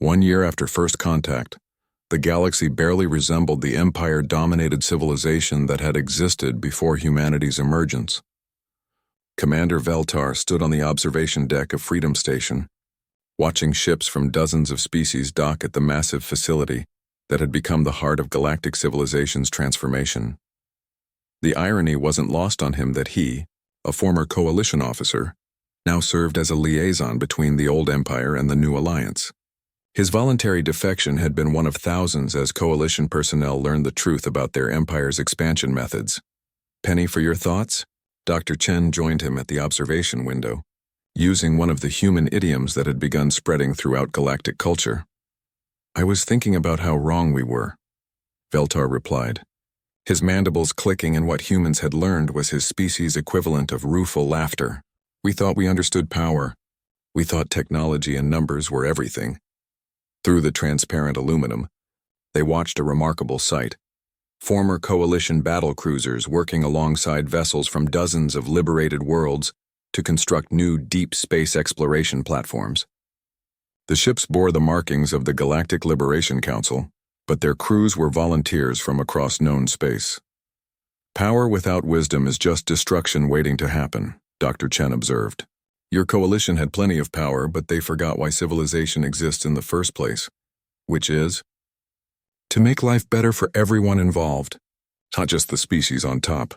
1 year after first contact, the galaxy barely resembled the Empire-dominated civilization that had existed before humanity's emergence. Commander Veltar stood on the observation deck of Freedom Station, watching ships from dozens of species dock at the massive facility that had become the heart of galactic civilization's transformation. The irony wasn't lost on him that he, a former Coalition officer, now served as a liaison between the old Empire and the new Alliance. His voluntary defection had been one of thousands as Coalition personnel learned the truth about their Empire's expansion methods. "Penny for your thoughts?" Dr. Chen joined him at the observation window, using one of the human idioms that had begun spreading throughout galactic culture. "I was thinking about how wrong we were," Veltar replied, his mandibles clicking, and what humans had learned was his species' equivalent of rueful laughter. "We thought we understood power. We thought technology and numbers were everything." Through the transparent aluminum, they watched a remarkable sight. Former Coalition battle cruisers working alongside vessels from dozens of liberated worlds to construct new deep space exploration platforms. The ships bore the markings of the Galactic Liberation Council, but their crews were volunteers from across known space. "Power without wisdom is just destruction waiting to happen," Dr. Chen observed. "Your Coalition had plenty of power, but they forgot why civilization exists in the first place, which is to make life better for everyone involved, not just the species on top."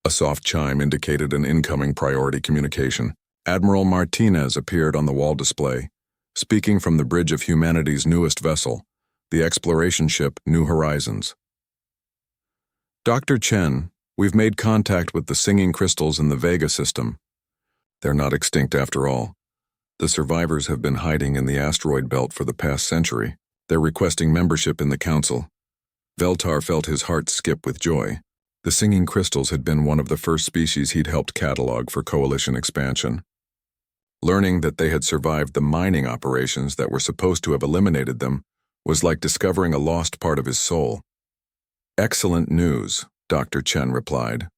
A soft chime indicated an incoming priority communication. Admiral Martinez appeared on the wall display, speaking from the bridge of humanity's newest vessel, the exploration ship New Horizons. "Dr. Chen, we've made contact with the singing crystals in the Vega system. They're not extinct after all. The survivors have been hiding in the asteroid belt for the past century. They're requesting membership in the Council." Veltar felt his heart skip with joy. The singing crystals had been one of the first species he'd helped catalog for Coalition expansion. Learning that they had survived the mining operations that were supposed to have eliminated them was like discovering a lost part of his soul. "Excellent news," Dr. Chen replied.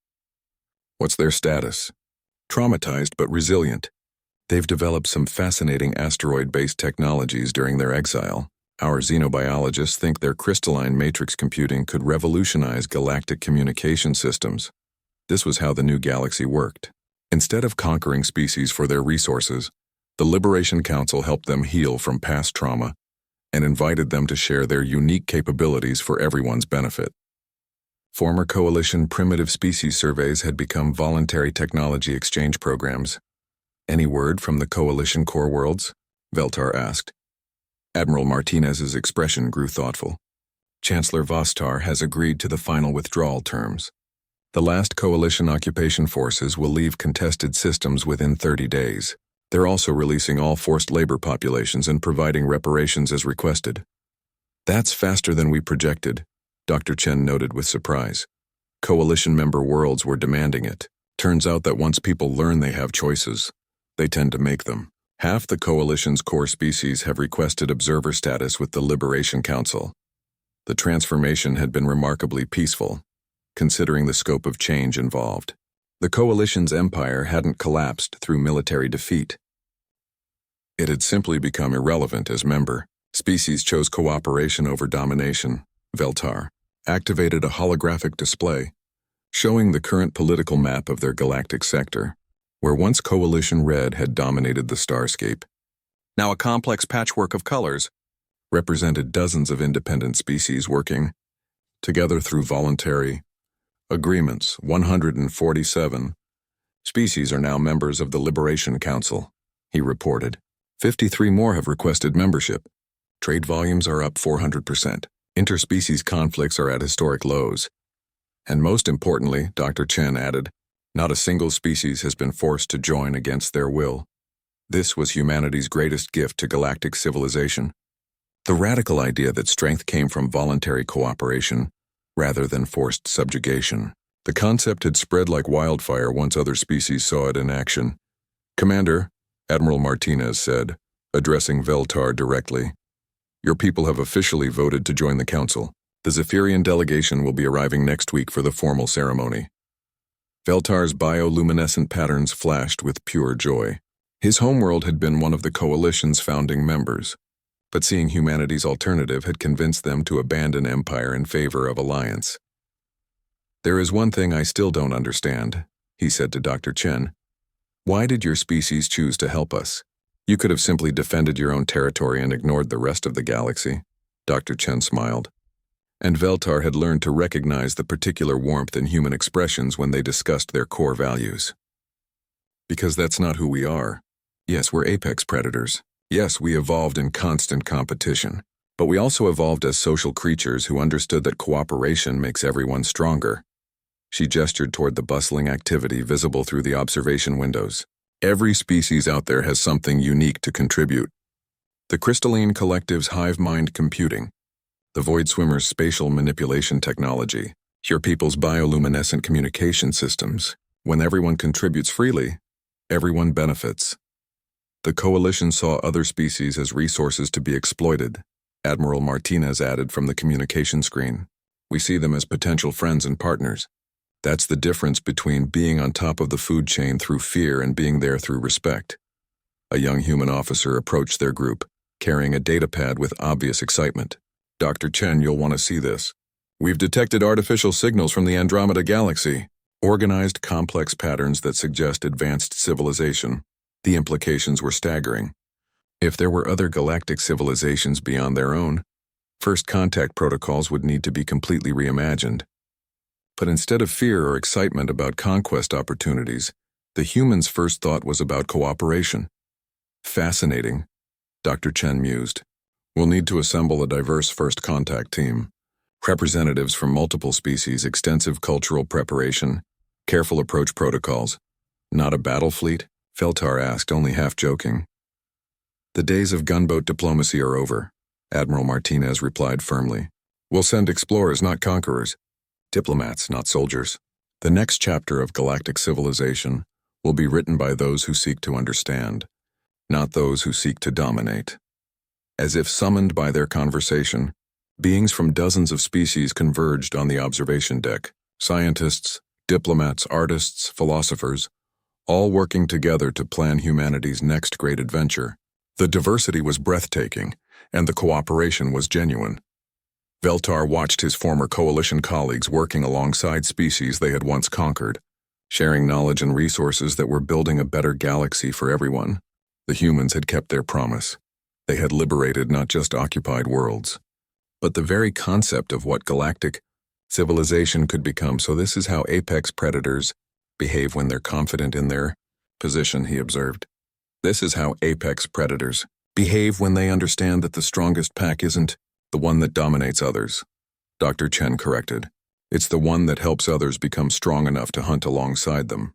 "What's their status?" "Traumatized but resilient. They've developed some fascinating asteroid-based technologies during their exile. Our xenobiologists think their crystalline matrix computing could revolutionize galactic communication systems." This was how the new galaxy worked. Instead of conquering species for their resources, the Liberation Council helped them heal from past trauma and invited them to share their unique capabilities for everyone's benefit. Former Coalition primitive species surveys had become voluntary technology exchange programs. "Any word from the Coalition core worlds?" Veltar asked. Admiral Martinez's expression grew thoughtful. "Chancellor Vostar has agreed to the final withdrawal terms. The last Coalition occupation forces will leave contested systems within 30 days. They're also releasing all forced labor populations and providing reparations as requested." "That's faster than we projected," Dr. Chen noted with surprise. Coalition member worlds were demanding it. Turns out that once people learn they have choices, they tend to make them. Half the Coalition's core species have requested observer status with the Liberation Council. The transformation had been remarkably peaceful, considering the scope of change involved. The Coalition's empire hadn't collapsed through military defeat. It had simply become irrelevant as member. Species chose cooperation over domination. Veltar activated a holographic display, showing the current political map of their galactic sector, where once Coalition Red had dominated the starscape. Now a complex patchwork of colors represented dozens of independent species working together through voluntary agreements. 147 species are now members of the Liberation Council, he reported. 53 more have requested membership. Trade volumes are up 400%. Interspecies conflicts are at historic lows. And most importantly, Dr. Chen added, not a single species has been forced to join against their will. This was humanity's greatest gift to galactic civilization. The radical idea that strength came from voluntary cooperation rather than forced subjugation. The concept had spread like wildfire once other species saw it in action. "Commander," Admiral Martinez said, addressing Veltar directly, "your people have officially voted to join the Council. The Zephyrian delegation will be arriving next week for the formal ceremony." Veltar's bioluminescent patterns flashed with pure joy. His homeworld had been one of the Coalition's founding members. but seeing humanity's alternative had convinced them to abandon empire in favor of alliance. "There is one thing I still don't understand," he said to Dr. Chen. "Why did your species choose to help us? You could have simply defended your own territory and ignored the rest of the galaxy." Dr. Chen smiled. And Veltar had learned to recognize the particular warmth in human expressions when they discussed their core values. "Because that's not who we are. Yes, we're apex predators. Yes, we evolved in constant competition. But we also evolved as social creatures who understood that cooperation makes everyone stronger." She gestured toward the bustling activity visible through the observation windows. "Every species out there has something unique to contribute. The Crystalline Collective's hive mind computing, the Void Swimmer's spatial manipulation technology, your people's bioluminescent communication systems. When everyone contributes freely, everyone benefits." The Coalition saw other species as resources to be exploited, Admiral Martinez added from the communication screen. "We see them as potential friends and partners. That's the difference between being on top of the food chain through fear and being there through respect." A young human officer approached their group, carrying a datapad with obvious excitement. "Dr. Chen, you'll want to see this. We've detected artificial signals from the Andromeda Galaxy, organized complex patterns that suggest advanced civilization." The implications were staggering. If there were other galactic civilizations beyond their own, first contact protocols would need to be completely reimagined. But instead of fear or excitement about conquest opportunities, the humans' first thought was about cooperation. "Fascinating," Dr. Chen mused. "We'll need to assemble a diverse first contact team. Representatives from multiple species, extensive cultural preparation, careful approach protocols. Not a battle fleet?" Veltar asked, only half joking. "The days of gunboat diplomacy are over," Admiral Martinez replied firmly. "We'll send explorers, not conquerors. Diplomats, not soldiers. The next chapter of galactic civilization will be written by those who seek to understand, not those who seek to dominate." As if summoned by their conversation, beings from dozens of species converged on the observation deck. Scientists, diplomats, artists, philosophers, all working together to plan humanity's next great adventure. The diversity was breathtaking, and the cooperation was genuine. Veltar watched his former coalition colleagues working alongside species they had once conquered, sharing knowledge and resources that were building a better galaxy for everyone. The humans had kept their promise. They had liberated not just occupied worlds, but the very concept of what galactic civilization could become. "So this is how apex predators behave when they're confident in their position," he observed. "This is how apex predators behave when they understand that the strongest pack isn't the one that dominates others." Dr. Chen corrected. "It's the one that helps others become strong enough to hunt alongside them."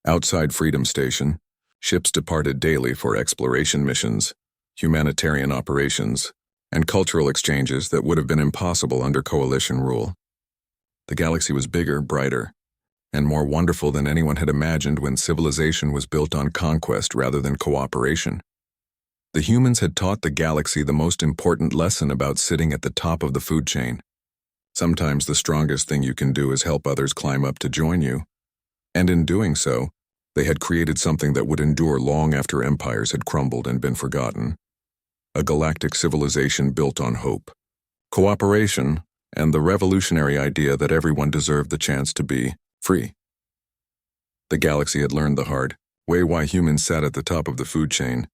Outside Freedom Station, ships departed daily for exploration missions, humanitarian operations, and cultural exchanges that would have been impossible under coalition rule. The galaxy was bigger, brighter, and more wonderful than anyone had imagined when civilization was built on conquest rather than cooperation. The humans had taught the galaxy the most important lesson about sitting at the top of the food chain. Sometimes the strongest thing you can do is help others climb up to join you. And in doing so, they had created something that would endure long after empires had crumbled and been forgotten. A galactic civilization built on hope, cooperation, and the revolutionary idea that everyone deserved the chance to be free. The galaxy had learned the hard way why humans sat at the top of the food chain.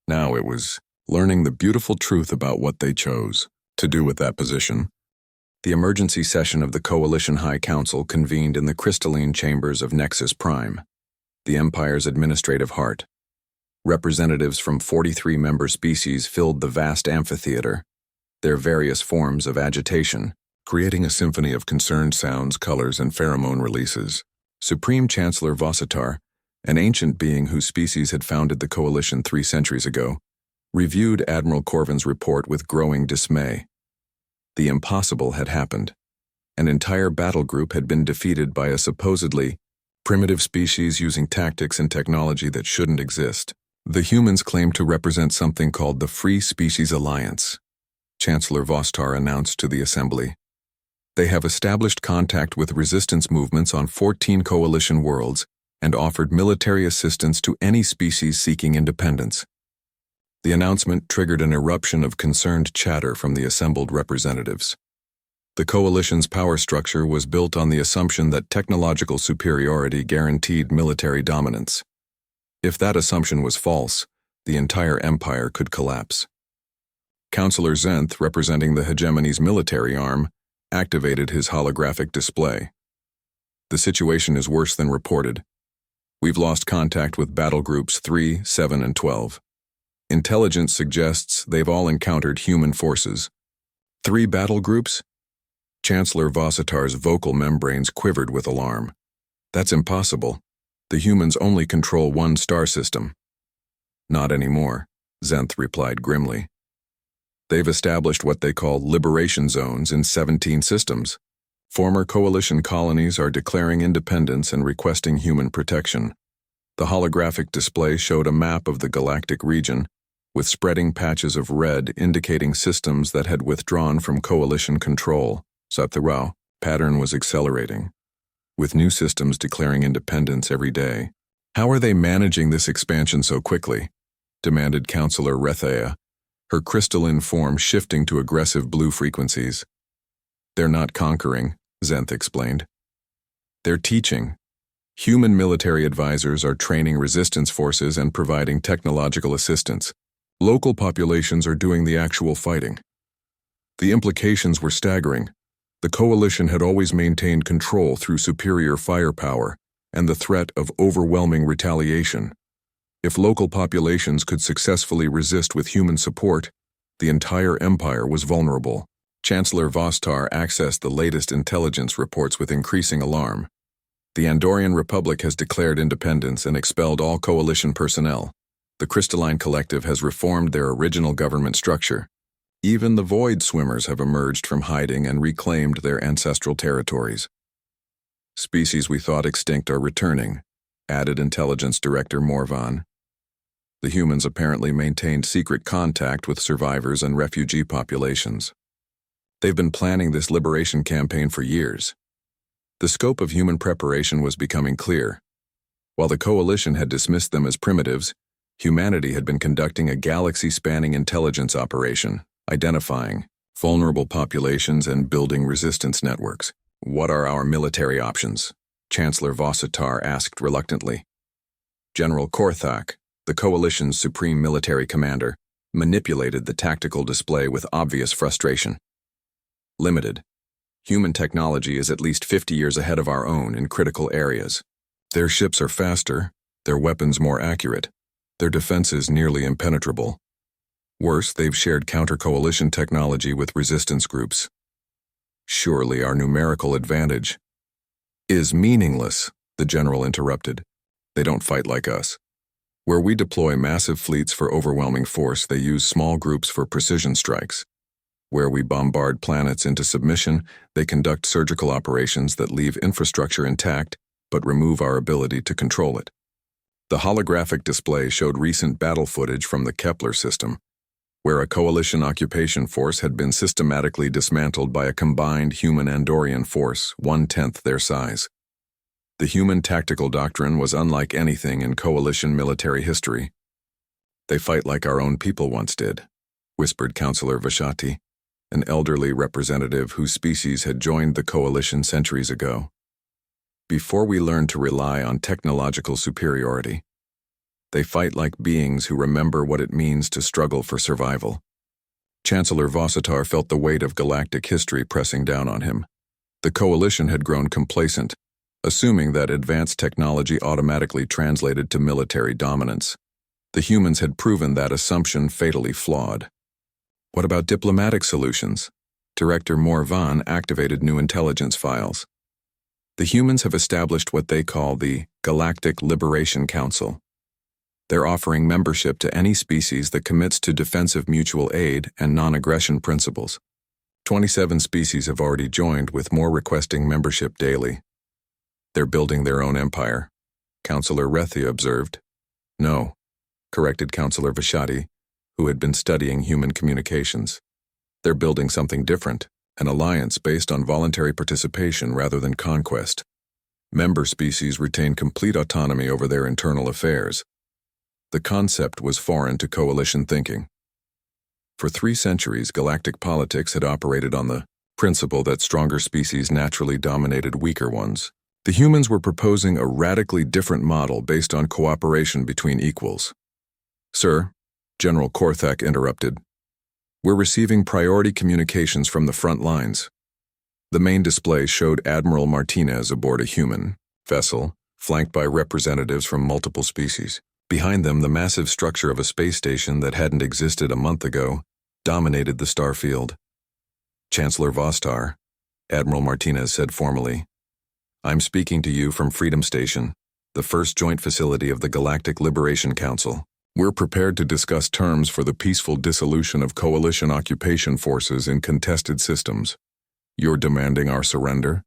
Now it was learning the beautiful truth about what they chose to do with that position. The emergency session of the Coalition High Council convened in the crystalline chambers of Nexus Prime, the Empire's administrative heart. Representatives from 43 member species filled the vast amphitheater, their various forms of agitation, creating a symphony of concerned sounds, colors, and pheromone releases. Supreme Chancellor Vossitar, an ancient being whose species had founded the Coalition 3 centuries ago, reviewed Admiral Corvin's report with growing dismay. The impossible had happened. An entire battle group had been defeated by a supposedly primitive species using tactics and technology that shouldn't exist. The humans claimed to represent something called the Free Species Alliance, Chancellor Vostar announced to the Assembly. They have established contact with resistance movements on 14 coalition worlds and offered military assistance to any species seeking independence. The announcement triggered an eruption of concerned chatter from the assembled representatives. The coalition's power structure was built on the assumption that technological superiority guaranteed military dominance. If that assumption was false, the entire empire could collapse. Councillor Zenth, representing the hegemony's military arm, activated his holographic display. The situation is worse than reported. We've lost contact with battle groups 3, 7, and 12. Intelligence suggests they've all encountered human forces. 3 battle groups? Chancellor Vossitar's vocal membranes quivered with alarm. That's impossible. The humans only control one star system. Not anymore, Zenth replied grimly. They've established what they call liberation zones in 17 systems. Former coalition colonies are declaring independence and requesting human protection. The holographic display showed a map of the galactic region, with spreading patches of red indicating systems that had withdrawn from coalition control. The pattern was accelerating, with new systems declaring independence every day. How are they managing this expansion so quickly? Demanded Councillor Rethea, her crystalline form shifting to aggressive blue frequencies. They're not conquering, Zenth explained. They're teaching. Human military advisors are training resistance forces and providing technological assistance. Local populations are doing the actual fighting. The implications were staggering. The coalition had always maintained control through superior firepower and the threat of overwhelming retaliation. If local populations could successfully resist with human support, the entire empire was vulnerable. Chancellor Vostar accessed the latest intelligence reports with increasing alarm. The Andorian Republic has declared independence and expelled all coalition personnel. The Crystalline Collective has reformed their original government structure. Even the Void Swimmers have emerged from hiding and reclaimed their ancestral territories. Species we thought extinct are returning, added Intelligence Director Morvan. The humans apparently maintained secret contact with survivors and refugee populations. They've been planning this liberation campaign for years. The scope of human preparation was becoming clear. While the coalition had dismissed them as primitives, humanity had been conducting a galaxy-spanning intelligence operation, identifying vulnerable populations and building resistance networks. What are our military options? Chancellor Vossitar asked reluctantly. General Korthak, the coalition's supreme military commander, manipulated the tactical display with obvious frustration. Limited. Human technology is at least 50 years ahead of our own in critical areas. Their ships are faster, their weapons more accurate, their defenses nearly impenetrable. Worse, they've shared counter-coalition technology with resistance groups. Surely our numerical advantage is meaningless, the general interrupted. They don't fight like us. Where we deploy massive fleets for overwhelming force, they use small groups for precision strikes. Where we bombard planets into submission, they conduct surgical operations that leave infrastructure intact but remove our ability to control it. The holographic display showed recent battle footage from the Kepler system, where a coalition occupation force had been systematically dismantled by a combined human-Andorian force 1/10 their size. The human tactical doctrine was unlike anything in coalition military history. They fight like our own people once did, whispered Councillor Vashati, an elderly representative whose species had joined the coalition centuries ago. Before we learn to rely on technological superiority, they fight like beings who remember what it means to struggle for survival. Chancellor Vossitar felt the weight of galactic history pressing down on him. The coalition had grown complacent, assuming that advanced technology automatically translated to military dominance. The humans had proven that assumption fatally flawed. What about diplomatic solutions? Director Morvan activated new intelligence files. The humans have established what they call the Galactic Liberation Council. They're offering membership to any species that commits to defensive mutual aid and non-aggression principles. 27 species have already joined, with more requesting membership daily. They're building their own empire, Councillor Rethea observed. No, corrected Councillor Vashati, who had been studying human communications. They're building something different, an alliance based on voluntary participation rather than conquest. Member species retain complete autonomy over their internal affairs. The concept was foreign to coalition thinking. For 3 centuries, galactic politics had operated on the principle that stronger species naturally dominated weaker ones. The humans were proposing a radically different model based on cooperation between equals. "Sir," General Korthak interrupted, "we're receiving priority communications from the front lines." The main display showed Admiral Martinez aboard a human vessel, flanked by representatives from multiple species. Behind them, the massive structure of a space station that hadn't existed a month ago dominated the starfield. "Chancellor Vostar," Admiral Martinez said formally, "I'm speaking to you from Freedom Station, the first joint facility of the Galactic Liberation Council. We're prepared to discuss terms for the peaceful dissolution of coalition occupation forces in contested systems. You're demanding our surrender?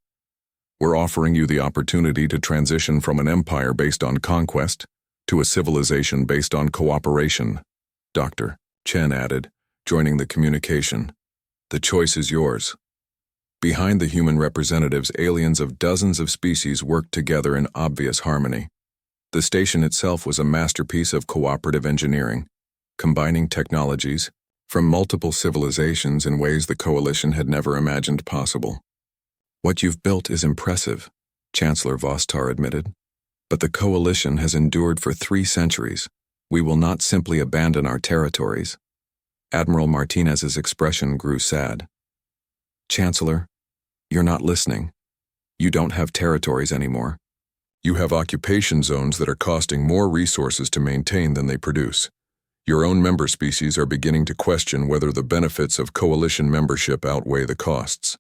We're offering you the opportunity to transition from an empire based on conquest to a civilization based on cooperation," Dr. Chen added, joining the communication. "The choice is yours." Behind the human representatives, aliens of dozens of species worked together in obvious harmony. The station itself was a masterpiece of cooperative engineering, combining technologies from multiple civilizations in ways the coalition had never imagined possible. "What you've built is impressive," Chancellor Vostar admitted, "but the coalition has endured for 3 centuries. We will not simply abandon our territories." Admiral Martinez's expression grew sad. "Chancellor, you're not listening. You don't have territories anymore. You have occupation zones that are costing more resources to maintain than they produce. Your own member species are beginning to question whether the benefits of coalition membership outweigh the costs."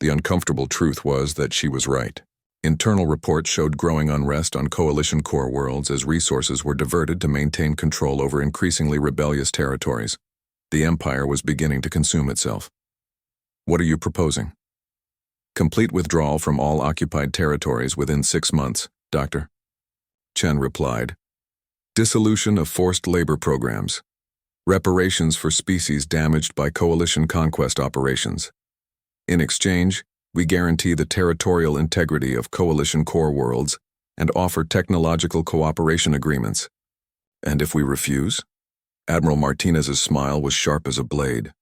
The uncomfortable truth was that she was right. Internal reports showed growing unrest on coalition core worlds as resources were diverted to maintain control over increasingly rebellious territories. The Empire was beginning to consume itself. "What are you proposing?" "Complete withdrawal from all occupied territories within 6 months, Doctor," Chen replied. "Dissolution of forced labor programs. Reparations for species damaged by coalition conquest operations. In exchange, we guarantee the territorial integrity of coalition core worlds and offer technological cooperation agreements." "And if we refuse?" Admiral Martinez's smile was sharp as a blade.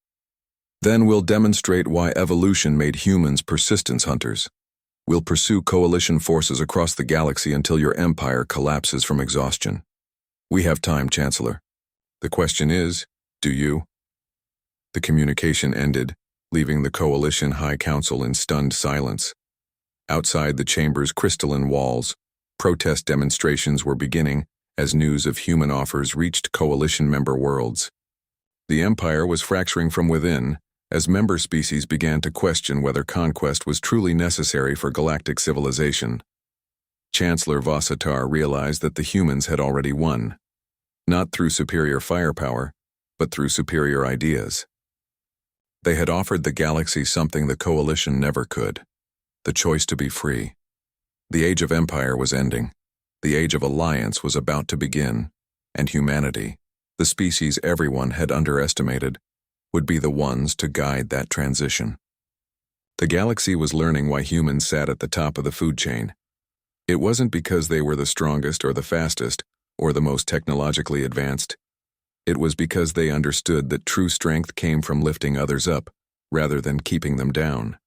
"Then we'll demonstrate why evolution made humans persistence hunters. We'll pursue coalition forces across the galaxy until your empire collapses from exhaustion. We have time, Chancellor. The question is, do you?" The communication ended, leaving the Coalition High Council in stunned silence. Outside the chamber's crystalline walls, protest demonstrations were beginning as news of human offers reached coalition member worlds. The Empire was fracturing from within as member species began to question whether conquest was truly necessary for galactic civilization. Chancellor Vossitar realized that the humans had already won, not through superior firepower, but through superior ideas. They had offered the galaxy something the coalition never could: the choice to be free. The age of empire was ending. The age of alliance was about to begin, and humanity, the species everyone had underestimated, would be the ones to guide that transition. The galaxy was learning why humans sat at the top of the food chain. It wasn't because they were the strongest or the fastest or the most technologically advanced. It was because they understood that true strength came from lifting others up, rather than keeping them down.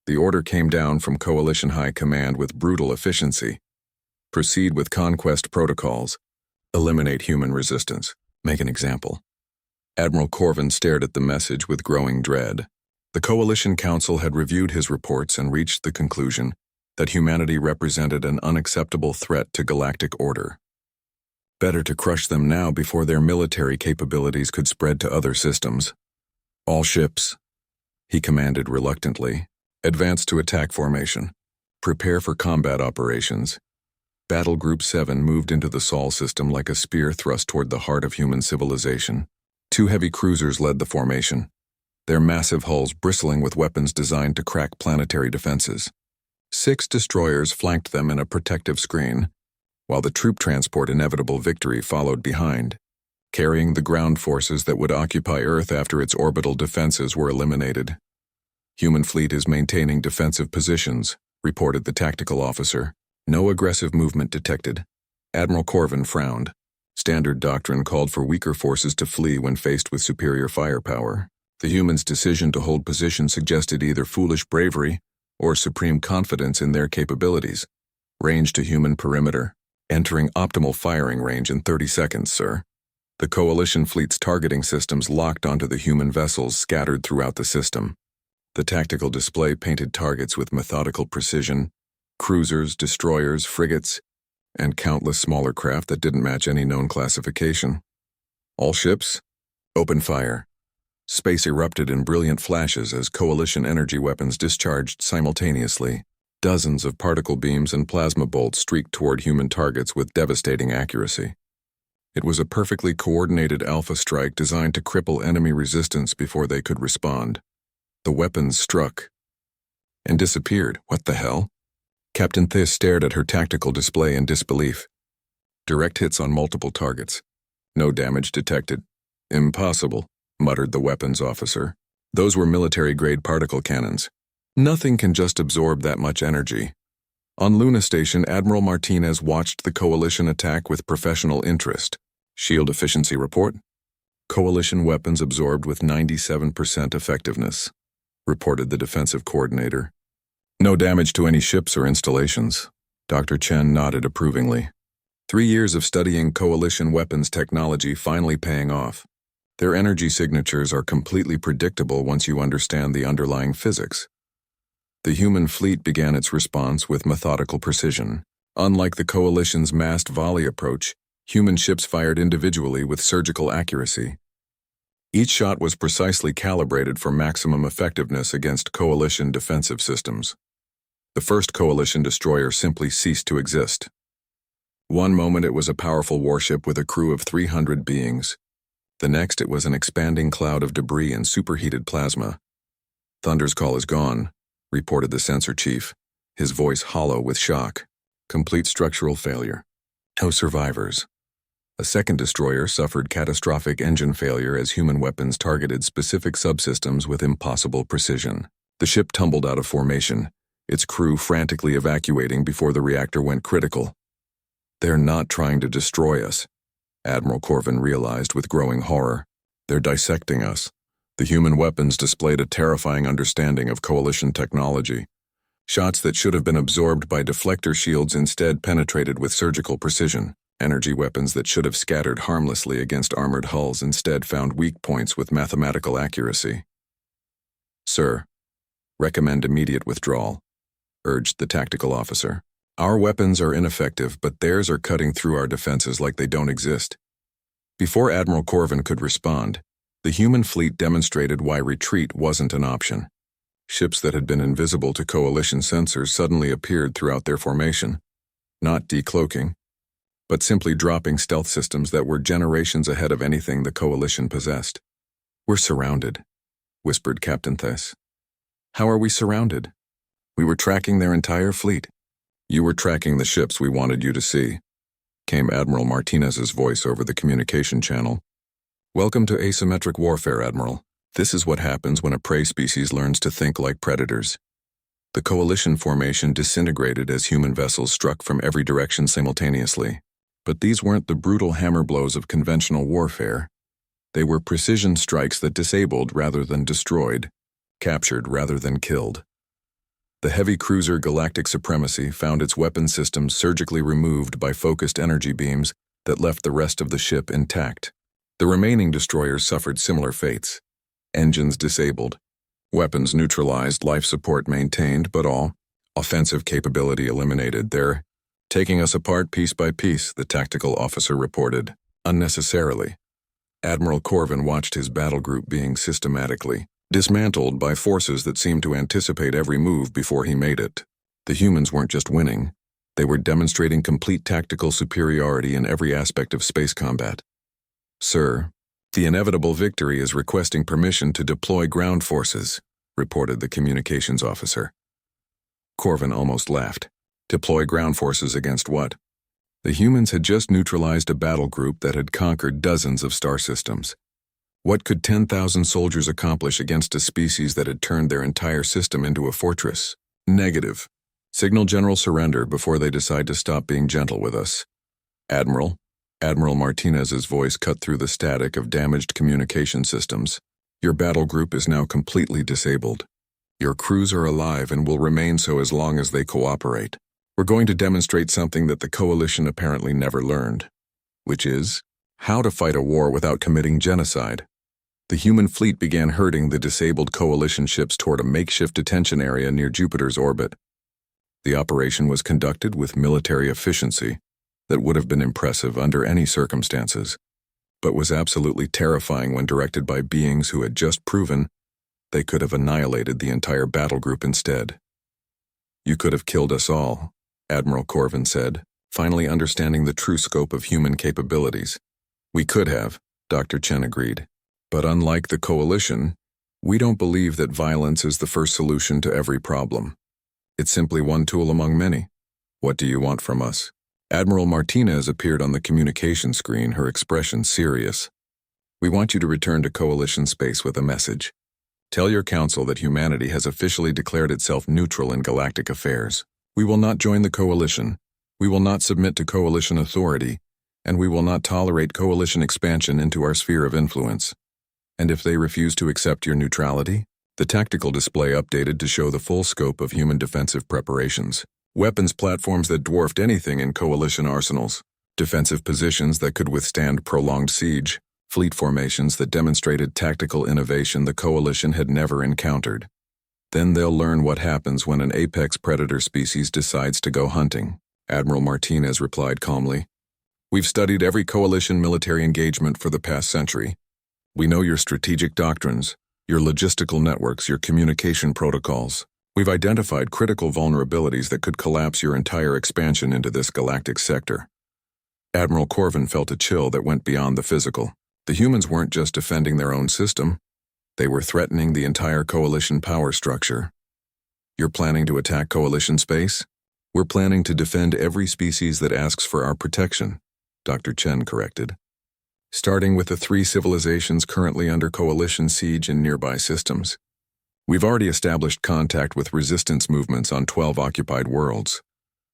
The order came down from Coalition High Command with brutal efficiency. Proceed with conquest protocols. Eliminate human resistance. Make an example. Admiral Corvin stared at the message with growing dread. The Coalition Council had reviewed his reports and reached the conclusion that humanity represented an unacceptable threat to galactic order. Better to crush them now before their military capabilities could spread to other systems. "All ships," he commanded reluctantly, "advance to attack formation. Prepare for combat operations." Battle Group 7 moved into the Sol system like a spear thrust toward the heart of human civilization. 2 heavy cruisers led the formation, their massive hulls bristling with weapons designed to crack planetary defenses. 6 destroyers flanked them in a protective screen, while the troop transport Inevitable Victory followed behind, carrying the ground forces that would occupy Earth after its orbital defenses were eliminated. "Human fleet is maintaining defensive positions," reported the tactical officer. "No aggressive movement detected." Admiral Corvin frowned. Standard doctrine called for weaker forces to flee when faced with superior firepower. The humans' decision to hold position suggested either foolish bravery or supreme confidence in their capabilities. Range to human perimeter. Entering optimal firing range in 30 seconds, sir. The Coalition fleet's targeting systems locked onto the human vessels scattered throughout the system. The tactical display painted targets with methodical precision, cruisers, destroyers, frigates, and countless smaller craft that didn't match any known classification. All ships? Open fire. Space erupted in brilliant flashes as Coalition energy weapons discharged simultaneously. Dozens of particle beams and plasma bolts streaked toward human targets with devastating accuracy. It was a perfectly coordinated alpha strike designed to cripple enemy resistance before they could respond. The weapons struck and disappeared. What the hell? Captain Thiss stared at her tactical display in disbelief. Direct hits on multiple targets. No damage detected. Impossible, muttered the weapons officer. Those were military-grade particle cannons. Nothing can just absorb that much energy. On Luna Station, Admiral Martinez watched the Coalition attack with professional interest. Shield efficiency report. Coalition weapons absorbed with 97% effectiveness, reported the defensive coordinator. No damage to any ships or installations. Dr. Chen nodded approvingly. 3 years of studying Coalition weapons technology finally paying off. Their energy signatures are completely predictable once you understand the underlying physics. The human fleet began its response with methodical precision. Unlike the Coalition's massed volley approach, human ships fired individually with surgical accuracy. Each shot was precisely calibrated for maximum effectiveness against Coalition defensive systems. The first Coalition destroyer simply ceased to exist. One moment it was a powerful warship with a crew of 300 beings. The next it was an expanding cloud of debris and superheated plasma. Thunder's call is gone, reported the sensor chief, his voice hollow with shock. Complete structural failure. No survivors. A second destroyer suffered catastrophic engine failure as human weapons targeted specific subsystems with impossible precision. The ship tumbled out of formation, its crew frantically evacuating before the reactor went critical. They're not trying to destroy us, Admiral Corvin realized with growing horror. They're dissecting us. The human weapons displayed a terrifying understanding of Coalition technology. Shots that should have been absorbed by deflector shields instead penetrated with surgical precision. Energy weapons that should have scattered harmlessly against armored hulls instead found weak points with mathematical accuracy. Sir, recommend immediate withdrawal, urged the tactical officer. Our weapons are ineffective, but theirs are cutting through our defenses like they don't exist. Before Admiral Corvin could respond, the human fleet demonstrated why retreat wasn't an option. Ships that had been invisible to Coalition sensors suddenly appeared throughout their formation, not decloaking, but simply dropping stealth systems that were generations ahead of anything the Coalition possessed. We're surrounded, whispered Captain Thiss. How are we surrounded? We were tracking their entire fleet. You were tracking the ships we wanted you to see, came Admiral Martinez's voice over the communication channel. Welcome to asymmetric warfare, Admiral. This is what happens when a prey species learns to think like predators. The Coalition formation disintegrated as human vessels struck from every direction simultaneously. But these weren't the brutal hammer blows of conventional warfare. They were precision strikes that disabled rather than destroyed, captured rather than killed. The heavy cruiser Galactic Supremacy found its weapon systems surgically removed by focused energy beams that left the rest of the ship intact. The remaining destroyers suffered similar fates. Engines disabled, weapons neutralized, life support maintained, but all offensive capability eliminated. They're taking us apart piece by piece, the tactical officer reported, unnecessarily. Admiral Corvin watched his battle group being systematically dismantled by forces that seemed to anticipate every move before he made it. The humans weren't just winning, they were demonstrating complete tactical superiority in every aspect of space combat. Sir, the inevitable victory is requesting permission to deploy ground forces, reported the communications officer. Corvin almost laughed. Deploy ground forces against what? The humans had just neutralized a battle group that had conquered dozens of star systems. What could 10,000 soldiers accomplish against a species that had turned their entire system into a fortress? Negative. Signal general surrender before they decide to stop being gentle with us. Admiral, Admiral Martinez's voice cut through the static of damaged communication systems. Your battle group is now completely disabled. Your crews are alive and will remain so as long as they cooperate. We're going to demonstrate something that the Coalition apparently never learned, which is how to fight a war without committing genocide. The human fleet began herding the disabled Coalition ships toward a makeshift detention area near Jupiter's orbit. The operation was conducted with military efficiency that would have been impressive under any circumstances, but was absolutely terrifying when directed by beings who had just proven they could have annihilated the entire battle group instead. "You could have killed us all," Admiral Corvin said, finally understanding the true scope of human capabilities. "We could have," Dr. Chen agreed. "But unlike the Coalition, we don't believe that violence is the first solution to every problem. It's simply one tool among many. What do you want from us?" Admiral Martinez appeared on the communication screen, her expression serious. "We want you to return to Coalition space with a message. Tell your council that humanity has officially declared itself neutral in galactic affairs. We will not join the Coalition. We will not submit to Coalition authority, and we will not tolerate Coalition expansion into our sphere of influence. And if they refuse to accept your neutrality?" The tactical display updated to show the full scope of human defensive preparations. Weapons platforms that dwarfed anything in Coalition arsenals, defensive positions that could withstand prolonged siege, fleet formations that demonstrated tactical innovation the Coalition had never encountered. Then they'll learn what happens when an apex predator species decides to go hunting, Admiral Martinez replied calmly. "We've studied every Coalition military engagement for the past century. We know your strategic doctrines, your logistical networks, your communication protocols. We've identified critical vulnerabilities that could collapse your entire expansion into this galactic sector." Admiral Corvin felt a chill that went beyond the physical. The humans weren't just defending their own system. They were threatening the entire Coalition power structure. "You're planning to attack Coalition space?" "We're planning to defend every species that asks for our protection," Dr. Chen corrected. "Starting with the 3 civilizations currently under Coalition siege in nearby systems. We've already established contact with resistance movements on 12 occupied worlds."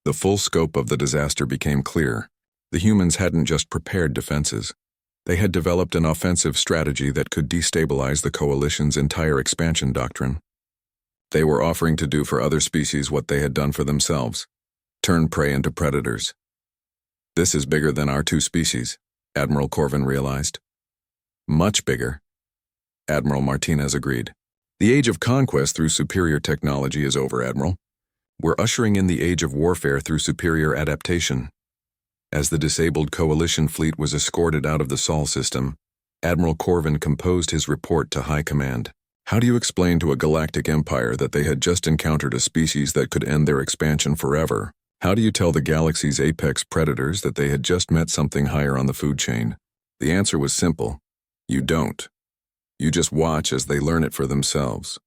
The full scope of the disaster became clear. The humans hadn't just prepared defenses. They had developed an offensive strategy that could destabilize the Coalition's entire expansion doctrine. They were offering to do for other species what they had done for themselves: turn prey into predators. "This is bigger than our 2 species," Admiral Corvin realized. "Much bigger," Admiral Martinez agreed. "The age of conquest through superior technology is over, Admiral. We're ushering in the age of warfare through superior adaptation." As the disabled Coalition fleet was escorted out of the Sol system, Admiral Corvin composed his report to High Command. "How do you explain to a galactic empire that they had just encountered a species that could end their expansion forever? How do you tell the galaxy's apex predators that they had just met something higher on the food chain?" The answer was simple: you don't. You just watch as they learn it for themselves.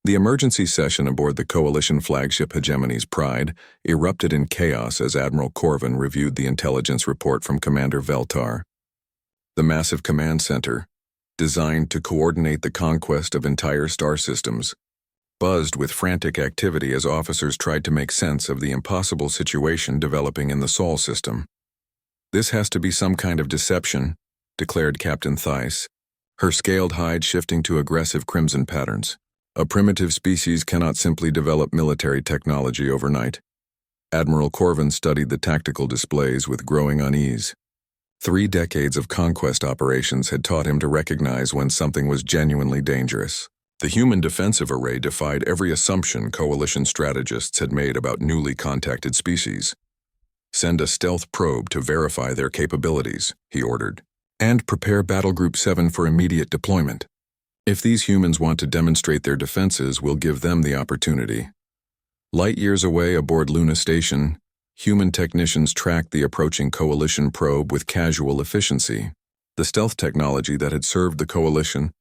The emergency session aboard the Coalition flagship Hegemony's Pride erupted in chaos as Admiral Corvin reviewed the intelligence report from Commander Veltar. The massive command center, designed to coordinate the conquest of entire star systems, buzzed with frantic activity as officers tried to make sense of the impossible situation developing in the Sol system. "This has to be some kind of deception," declared Captain Theiss, her scaled hide shifting to aggressive crimson patterns. "A primitive species cannot simply develop military technology overnight." Admiral Corvin studied the tactical displays with growing unease. 3 decades of conquest operations had taught him to recognize when something was genuinely dangerous. The human defensive array defied every assumption Coalition strategists had made about newly contacted species. "Send a stealth probe to verify their capabilities," he ordered, "and prepare Battle Group 7 for immediate deployment. If these humans want to demonstrate their defenses, we'll give them the opportunity." Light years away aboard Luna Station, human technicians tracked the approaching Coalition probe with casual efficiency. The stealth technology that had served the Coalition,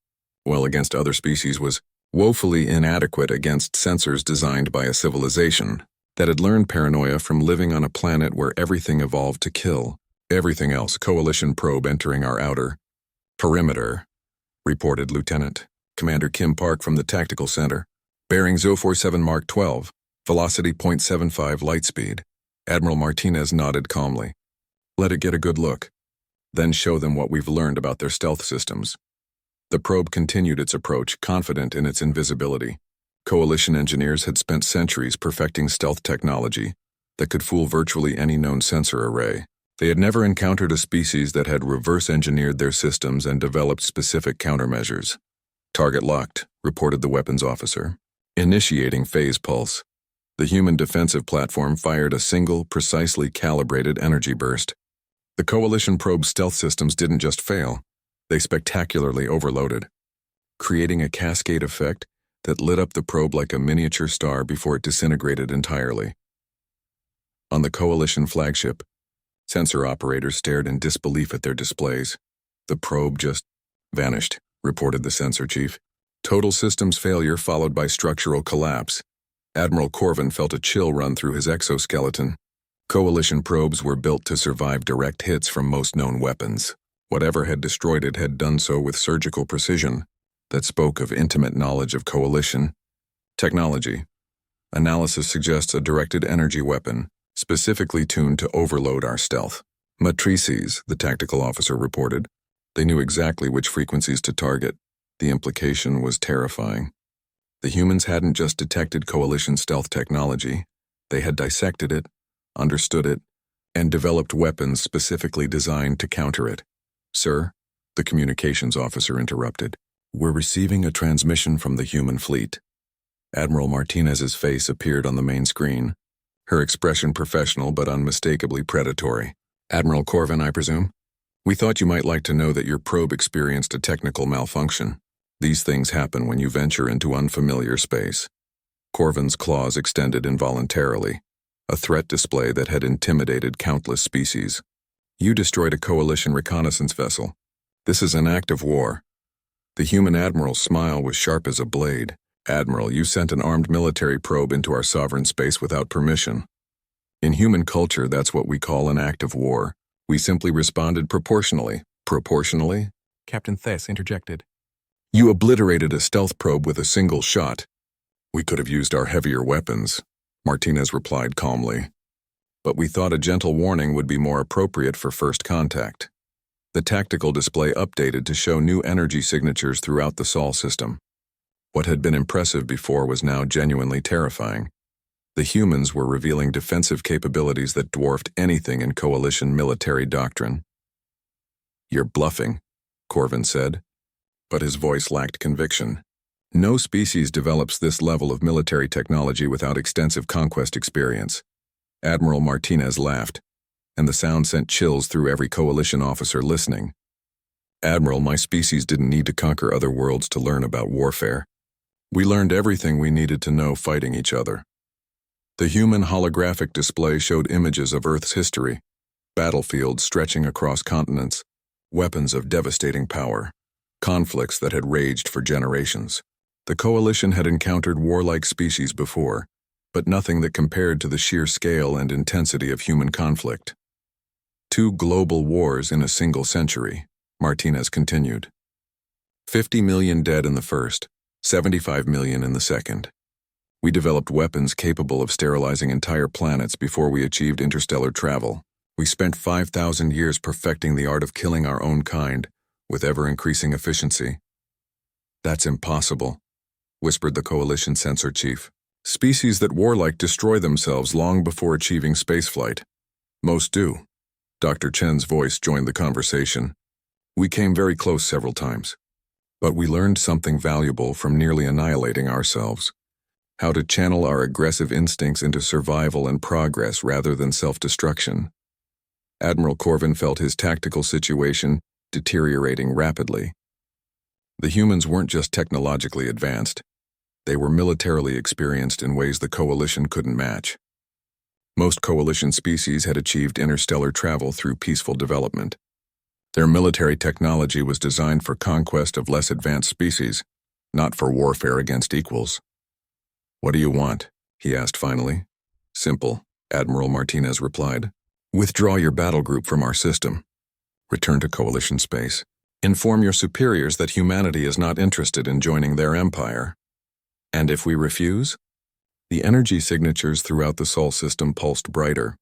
well against other species, was woefully inadequate against sensors designed by a civilization that had learned paranoia from living on a planet where everything evolved to kill everything else. "Coalition probe entering our outer perimeter," reported Lieutenant Commander Kim Park from the Tactical Center. "Bearing 047 Mark 12, velocity 0.75 light speed." Admiral Martinez nodded calmly. Let it get a good look. Then show them what we've learned about their stealth systems. The probe continued its approach, confident in its invisibility. Coalition engineers had spent centuries perfecting stealth technology that could fool virtually any known sensor array. They had never encountered a species that had reverse-engineered their systems and developed specific countermeasures. Target locked, reported the weapons officer. Initiating phase pulse. The human defensive platform fired a single, precisely calibrated energy burst. The Coalition probe's stealth systems didn't just fail, they spectacularly overloaded, creating a cascade effect that lit up the probe like a miniature star before it disintegrated entirely. On the Coalition flagship, sensor operators stared in disbelief at their displays. The probe just vanished, reported the sensor chief. Total systems failure followed by structural collapse. Admiral Corvin felt a chill run through his exoskeleton. Coalition probes were built to survive direct hits from most known weapons. Whatever had destroyed it had done so with surgical precision that spoke of intimate knowledge of Coalition technology. Analysis suggests a directed energy weapon, specifically tuned to overload our stealth. Matrices, the tactical officer reported. They knew exactly which frequencies to target. The implication was terrifying. The humans hadn't just detected Coalition stealth technology, they had dissected it, understood it, and developed weapons specifically designed to counter it. Sir, the communications officer interrupted. We're receiving a transmission from the human fleet. Admiral Martinez's face appeared on the main screen, her expression professional but unmistakably predatory. Admiral Corvin, I presume? We thought you might like to know that your probe experienced a technical malfunction. These things happen when you venture into unfamiliar space. Corvin's claws extended involuntarily, a threat display that had intimidated countless species. You destroyed a Coalition reconnaissance vessel. This is an act of war. The human admiral's smile was sharp as a blade. Admiral, you sent an armed military probe into our sovereign space without permission. In human culture, that's what we call an act of war. We simply responded proportionally. Proportionally? Captain Thess interjected. You obliterated a stealth probe with a single shot. We could have used our heavier weapons, Martinez replied calmly. But we thought a gentle warning would be more appropriate for first contact. The tactical display updated to show new energy signatures throughout the Sol system. What had been impressive before was now genuinely terrifying. The humans were revealing defensive capabilities that dwarfed anything in Coalition military doctrine. You're bluffing, Corvin said, but his voice lacked conviction. No species develops this level of military technology without extensive conquest experience. Admiral Martinez laughed, and the sound sent chills through every Coalition officer listening. Admiral, my species didn't need to conquer other worlds to learn about warfare. We learned everything we needed to know fighting each other. The human holographic display showed images of Earth's history, battlefields stretching across continents, weapons of devastating power, conflicts that had raged for generations. The Coalition had encountered warlike species before, but nothing that compared to the sheer scale and intensity of human conflict. 2 global wars in a single century, Martinez continued. 50 million dead in the first, 75 million in the second. We developed weapons capable of sterilizing entire planets before we achieved interstellar travel. We spent 5,000 years perfecting the art of killing our own kind, with ever-increasing efficiency. That's impossible, whispered the Coalition sensor chief. Species that warlike destroy themselves long before achieving spaceflight. Most do. Dr. Chen's voice joined the conversation. We came very close several times, but we learned something valuable from nearly annihilating ourselves. How to channel our aggressive instincts into survival and progress rather than self-destruction. Admiral Corvin felt his tactical situation deteriorating rapidly. The humans weren't just technologically advanced. They were militarily experienced in ways the Coalition couldn't match. Most Coalition species had achieved interstellar travel through peaceful development. Their military technology was designed for conquest of less advanced species, not for warfare against equals. What do you want? He asked finally. Simple, Admiral Martinez replied. Withdraw your battle group from our system. Return to Coalition space. Inform your superiors that humanity is not interested in joining their empire. And if we refuse? The energy signatures throughout the Sol system pulsed brighter.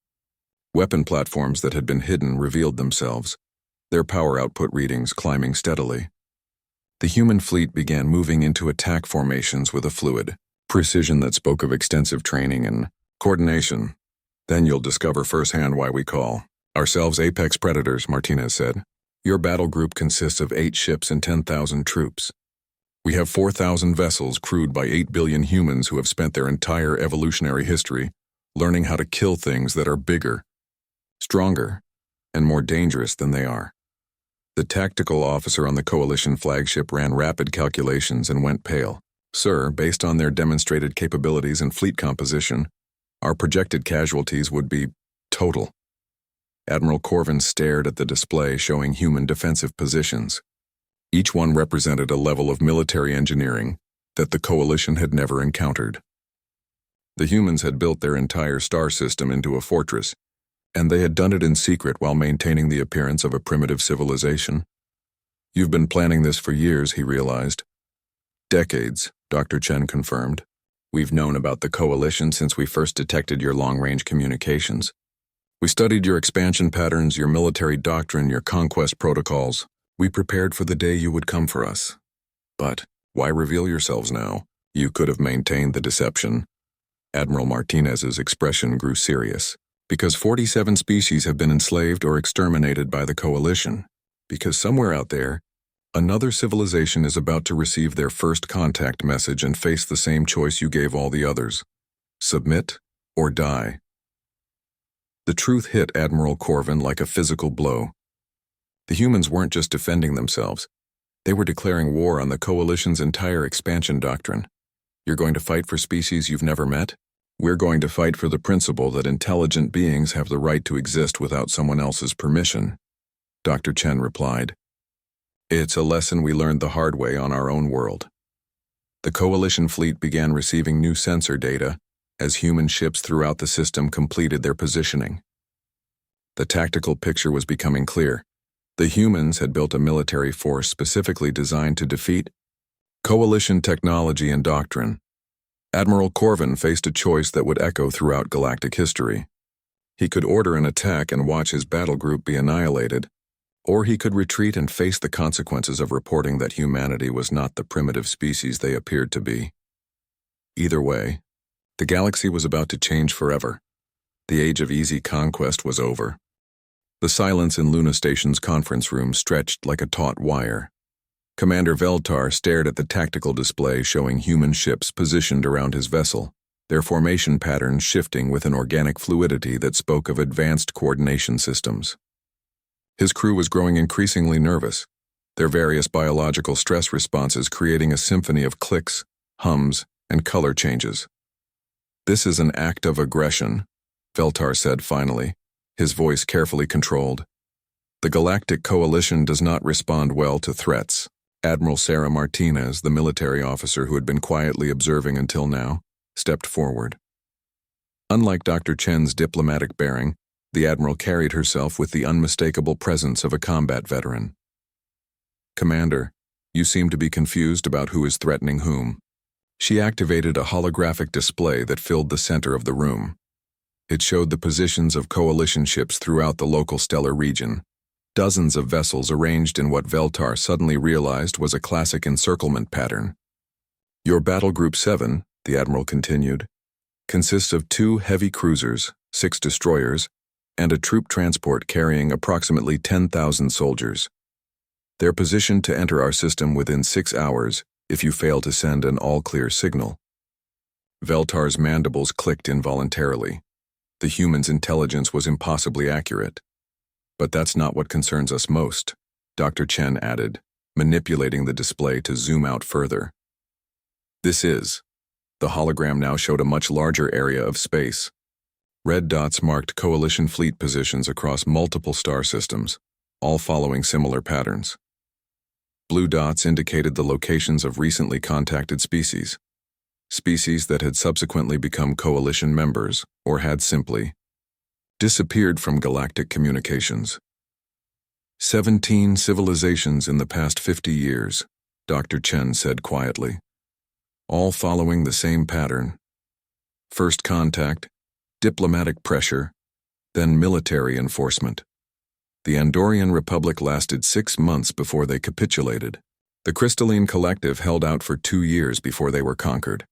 Weapon platforms that had been hidden revealed themselves, their power output readings climbing steadily. The human fleet began moving into attack formations with a fluid precision that spoke of extensive training and coordination. Then you'll discover firsthand why we call ourselves apex predators, Martinez said. Your battle group consists of 8 ships and 10,000 troops. We have 4,000 vessels crewed by 8 billion humans who have spent their entire evolutionary history learning how to kill things that are bigger, stronger, and more dangerous than they are. The tactical officer on the Coalition flagship ran rapid calculations and went pale. Sir, based on their demonstrated capabilities and fleet composition, our projected casualties would be total. Admiral Corvin stared at the display showing human defensive positions. Each one represented a level of military engineering that the Coalition had never encountered. The humans had built their entire star system into a fortress, and they had done it in secret while maintaining the appearance of a primitive civilization. You've been planning this for years, he realized. Decades, Dr. Chen confirmed. We've known about the Coalition since we first detected your long-range communications. We studied your expansion patterns, your military doctrine, your conquest protocols. We prepared for the day you would come for us. But why reveal yourselves now? You could have maintained the deception. Admiral Martinez's expression grew serious. Because 47 species have been enslaved or exterminated by the Coalition. Because somewhere out there, another civilization is about to receive their first contact message and face the same choice you gave all the others. Submit or die. The truth hit Admiral Corvin like a physical blow. The humans weren't just defending themselves. They were declaring war on the Coalition's entire expansion doctrine. You're going to fight for species you've never met? We're going to fight for the principle that intelligent beings have the right to exist without someone else's permission, Dr. Chen replied. It's a lesson we learned the hard way on our own world. The Coalition fleet began receiving new sensor data as human ships throughout the system completed their positioning. The tactical picture was becoming clear. The humans had built a military force specifically designed to defeat Coalition technology and doctrine. Admiral Corvin faced a choice that would echo throughout galactic history. He could order an attack and watch his battle group be annihilated, or he could retreat and face the consequences of reporting that humanity was not the primitive species they appeared to be. Either way, the galaxy was about to change forever. The age of easy conquest was over. The silence in Luna Station's conference room stretched like a taut wire. Commander Veltar stared at the tactical display showing human ships positioned around his vessel, their formation patterns shifting with an organic fluidity that spoke of advanced coordination systems. His crew was growing increasingly nervous, their various biological stress responses creating a symphony of clicks, hums, and color changes. This is an act of aggression, Veltar said finally, his voice carefully controlled. The Galactic Coalition does not respond well to threats. Admiral Sarah Martinez, the military officer who had been quietly observing until now, stepped forward. Unlike Dr. Chen's diplomatic bearing, the Admiral carried herself with the unmistakable presence of a combat veteran. Commander, you seem to be confused about who is threatening whom. She activated a holographic display that filled the center of the room. It showed the positions of Coalition ships throughout the local stellar region. Dozens of vessels arranged in what Veltar suddenly realized was a classic encirclement pattern. Your Battle Group 7, the Admiral continued, consists of 2 heavy cruisers, 6 destroyers, and a troop transport carrying approximately 10,000 soldiers. They're positioned to enter our system within 6 hours if you fail to send an all-clear signal. Veltar's mandibles clicked involuntarily. The human's intelligence was impossibly accurate. But that's not what concerns us most, Dr. Chen added, manipulating the display to zoom out further. This is. The hologram now showed a much larger area of space. Red dots marked Coalition fleet positions across multiple star systems, all following similar patterns. Blue dots indicated the locations of recently contacted species that had subsequently become Coalition members or had simply disappeared from galactic communications. 17 civilizations in the past 50 years, Dr. Chen said quietly, all following the same pattern. First contact, diplomatic pressure, then military enforcement. The Andorian Republic lasted 6 months before they capitulated. The Crystalline Collective held out for 2 years before they were conquered.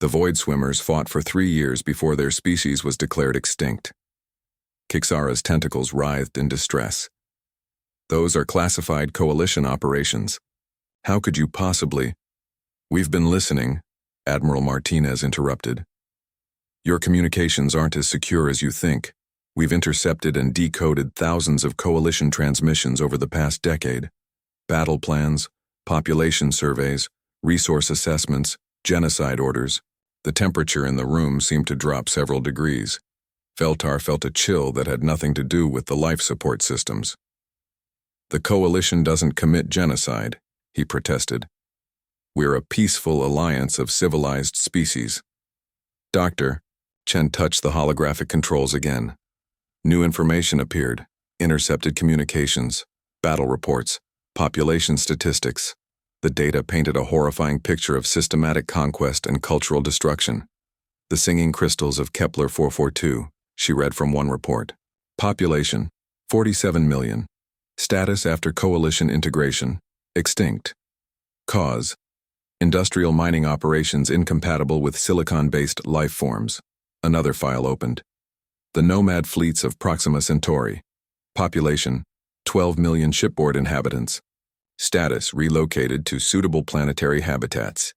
The Void Swimmers fought for 3 years before their species was declared extinct. Kixara's tentacles writhed in distress. Those are classified coalition operations. How could you possibly— We've been listening, Admiral Martinez interrupted. Your communications aren't as secure as you think. We've intercepted and decoded thousands of coalition transmissions over the past decade. Battle plans, population surveys, resource assessments, genocide orders. The temperature in the room seemed to drop several degrees. Veltar felt a chill that had nothing to do with the life support systems. The coalition doesn't commit genocide, he protested. We're a peaceful alliance of civilized species. Doctor, Chen touched the holographic controls again. New information appeared: intercepted communications, battle reports, population statistics. The data painted a horrifying picture of systematic conquest and cultural destruction. The singing crystals of Kepler 442, she read from one report. Population, 47 million. Status after coalition integration, extinct. Cause, industrial mining operations incompatible with silicon-based life forms. Another file opened. The nomad fleets of Proxima Centauri. Population, 12 million shipboard inhabitants. Status, relocated to suitable planetary habitats.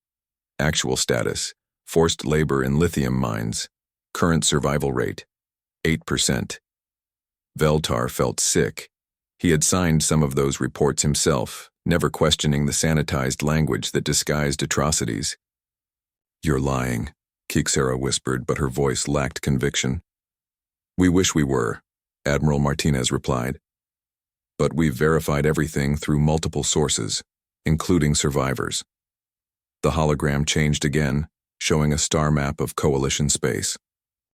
Actual status, forced labor in lithium mines. Current survival rate, 8%. Veltar felt sick. He had signed some of those reports himself, never questioning the sanitized language that disguised atrocities. You're lying, Kixara whispered, but her voice lacked conviction. We wish we were, Admiral Martinez replied. But we've verified everything through multiple sources, including survivors. The hologram changed again, showing a star map of coalition space.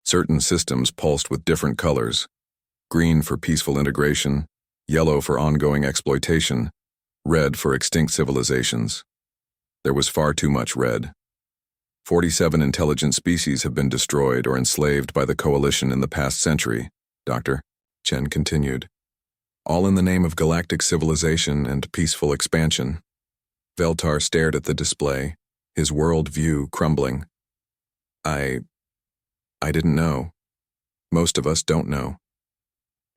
Certain systems pulsed with different colors: green for peaceful integration, yellow for ongoing exploitation, red for extinct civilizations. There was far too much red. 47 intelligent species have been destroyed or enslaved by the coalition in the past century, Doctor, Chen continued. All in the name of galactic civilization and peaceful expansion. Veltar stared at the display, his world view crumbling. I didn't know. Most of us don't know.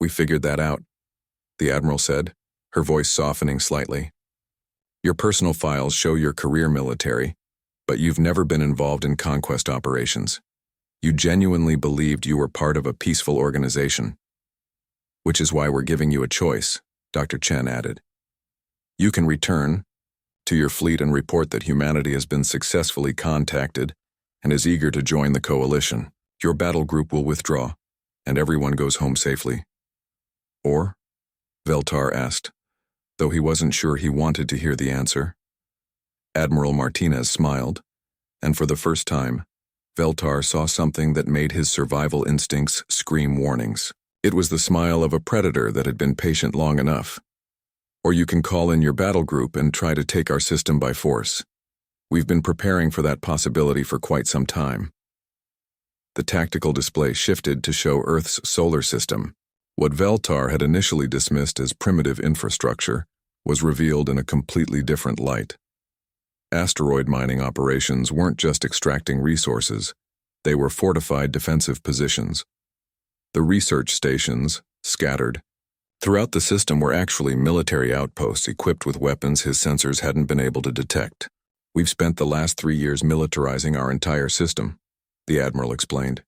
We figured that out, the Admiral said, her voice softening slightly. Your personal files show your career military, but you've never been involved in conquest operations. You genuinely believed you were part of a peaceful organization. Which is why we're giving you a choice, Dr. Chen added. You can return to your fleet and report that humanity has been successfully contacted and is eager to join the coalition. Your battle group will withdraw, and everyone goes home safely. Or? Veltar asked, though he wasn't sure he wanted to hear the answer. Admiral Martinez smiled, and for the first time, Veltar saw something that made his survival instincts scream warnings. It was the smile of a predator that had been patient long enough. Or you can call in your battle group and try to take our system by force. We've been preparing for that possibility for quite some time. The tactical display shifted to show Earth's solar system. What Veltar had initially dismissed as primitive infrastructure was revealed in a completely different light. Asteroid mining operations weren't just extracting resources, they were fortified defensive positions. The research stations, scattered throughout the system, were actually military outposts equipped with weapons his sensors hadn't been able to detect. We've spent the last 3 years militarizing our entire system, the Admiral explained.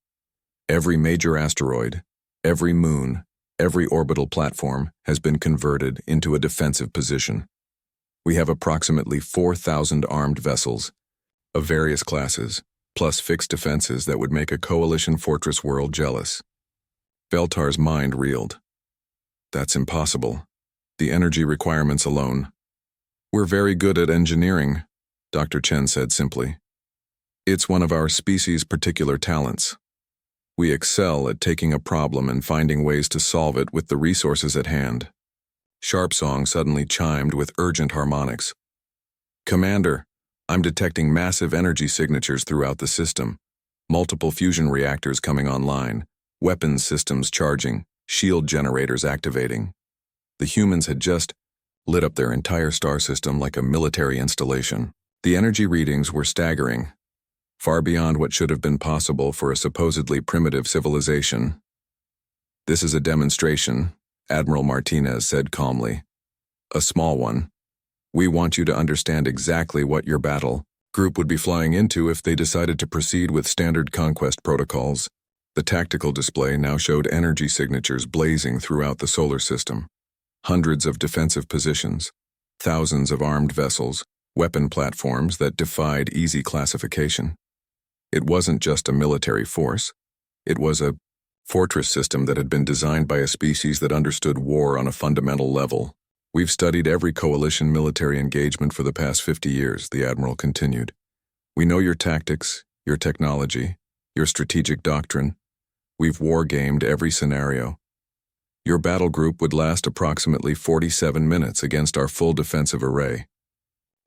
Every major asteroid, every moon, every orbital platform has been converted into a defensive position. We have approximately 4,000 armed vessels of various classes, plus fixed defenses that would make a coalition fortress world jealous. Veltar's mind reeled. That's impossible. The energy requirements alone. We're very good at engineering, Dr. Chen said simply. It's one of our species' particular talents. We excel at taking a problem and finding ways to solve it with the resources at hand. Sharpsong suddenly chimed with urgent harmonics. Commander, I'm detecting massive energy signatures throughout the system. Multiple fusion reactors coming online. weapons systems charging, shield generators activating. The humans had just lit up their entire star system like a military installation. The energy readings were staggering, far beyond what should have been possible for a supposedly primitive civilization. "This is a demonstration," Admiral Martinez said calmly. "A small one. We want you to understand exactly what your battle group would be flying into if they decided to proceed with standard conquest protocols." The tactical display now showed energy signatures blazing throughout the solar system. Hundreds of defensive positions, thousands of armed vessels, weapon platforms that defied easy classification. It wasn't just a military force. It was a fortress system that had been designed by a species that understood war on a fundamental level. "We've studied every coalition military engagement for the past 50 years, the Admiral continued. "We know your tactics, your technology, your strategic doctrine. We've war-gamed every scenario. Your battle group would last approximately 47 minutes against our full defensive array."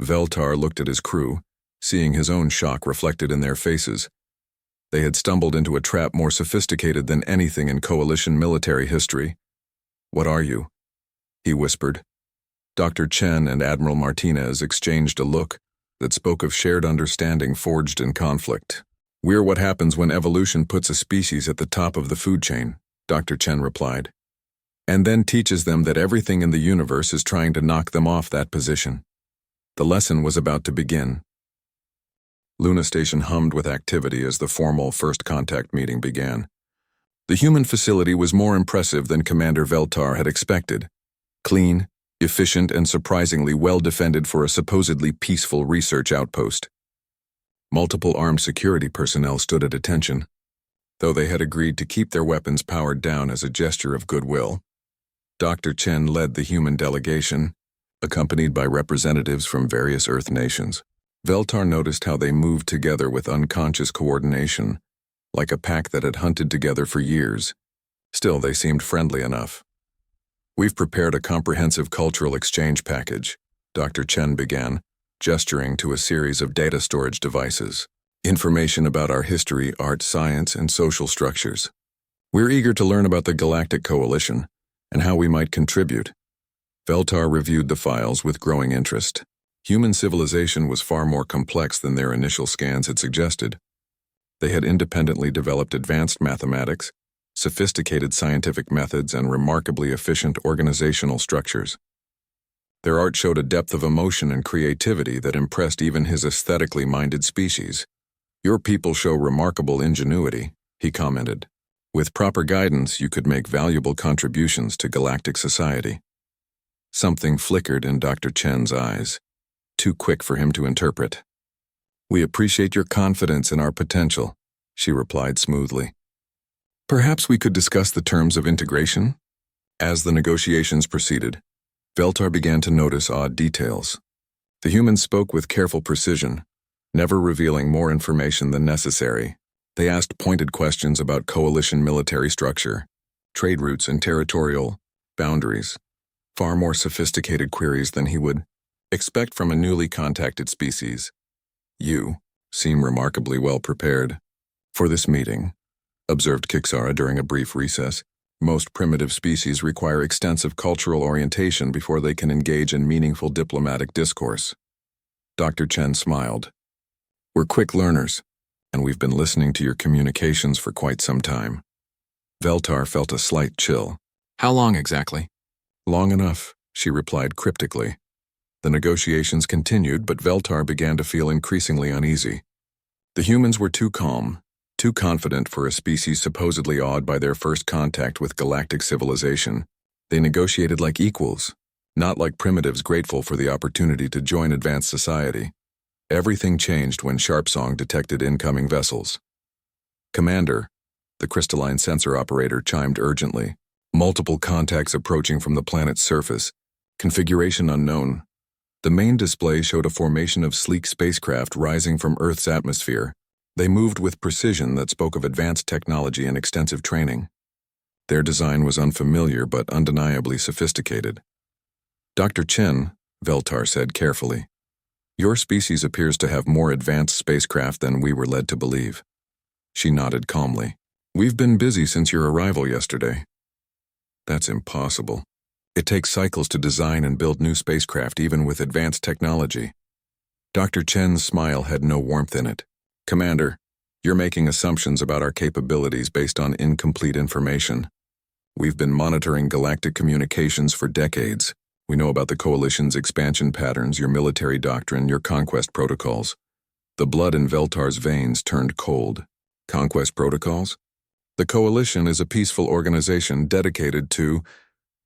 Veltar looked at his crew, seeing his own shock reflected in their faces. They had stumbled into a trap more sophisticated than anything in coalition military history. "What are you?" he whispered. Dr. Chen and Admiral Martinez exchanged a look that spoke of shared understanding forged in conflict. "We're what happens when evolution puts a species at the top of the food chain," Dr. Chen replied, "and then teaches them that everything in the universe is trying to knock them off that position." The lesson was about to begin. Luna Station hummed with activity as the formal first contact meeting began. The human facility was more impressive than Commander Veltar had expected. Clean, efficient, and surprisingly well defended for a supposedly peaceful research outpost. Multiple armed security personnel stood at attention, though they had agreed to keep their weapons powered down as a gesture of goodwill. Dr. Chen led the human delegation, accompanied by representatives from various Earth nations. Veltar noticed how they moved together with unconscious coordination, like a pack that had hunted together for years. Still, they seemed friendly enough. "We've prepared a comprehensive cultural exchange package," Dr. Chen began, gesturing to a series of data storage devices. "Information about our history, art, science, and social structures. We're eager to learn about the Galactic Coalition and how we might contribute." Veltar reviewed the files with growing interest. Human civilization was far more complex than their initial scans had suggested. They had independently developed advanced mathematics, sophisticated scientific methods, and remarkably efficient organizational structures. Their art showed a depth of emotion and creativity that impressed even his aesthetically minded species. "Your people show remarkable ingenuity," he commented. "With proper guidance, you could make valuable contributions to galactic society." Something flickered in Dr. Chen's eyes, too quick for him to interpret. "We appreciate your confidence in our potential," she replied smoothly. "Perhaps we could discuss the terms of integration?" As the negotiations proceeded, Veltar began to notice odd details. The humans spoke with careful precision, never revealing more information than necessary. They asked pointed questions about coalition military structure, trade routes, and territorial boundaries, far more sophisticated queries than he would expect from a newly contacted species. "You seem remarkably well prepared for this meeting," observed Kixara during a brief recess. "Most primitive species require extensive cultural orientation before they can engage in meaningful diplomatic discourse." Dr. Chen smiled. "We're quick learners, and we've been listening to your communications for quite some time." Veltar felt a slight chill. "How long exactly?" "Long enough," she replied cryptically. The negotiations continued, but Veltar began to feel increasingly uneasy. The humans were too calm, too confident for a species supposedly awed by their first contact with galactic civilization. They negotiated like equals, not like primitives grateful for the opportunity to join advanced society. Everything changed when Sharpsong detected incoming vessels. "Commander," the crystalline sensor operator chimed urgently. "Multiple contacts approaching from the planet's surface. Configuration unknown." The main display showed a formation of sleek spacecraft rising from Earth's atmosphere. They moved with precision that spoke of advanced technology and extensive training. Their design was unfamiliar but undeniably sophisticated. "Dr. Chen," Veltar said carefully, "your species appears to have more advanced spacecraft than we were led to believe." She nodded calmly. We've been busy since your arrival yesterday. That's impossible. It takes cycles to design and build new spacecraft even with advanced technology. Dr. Chen's smile had no warmth in it. Commander, you're making assumptions about our capabilities based on incomplete information. We've been monitoring galactic communications for decades. We know about the Coalition's expansion patterns, your military doctrine, your conquest protocols. The blood in Veltar's veins turned cold. Conquest protocols? The Coalition is a peaceful organization dedicated to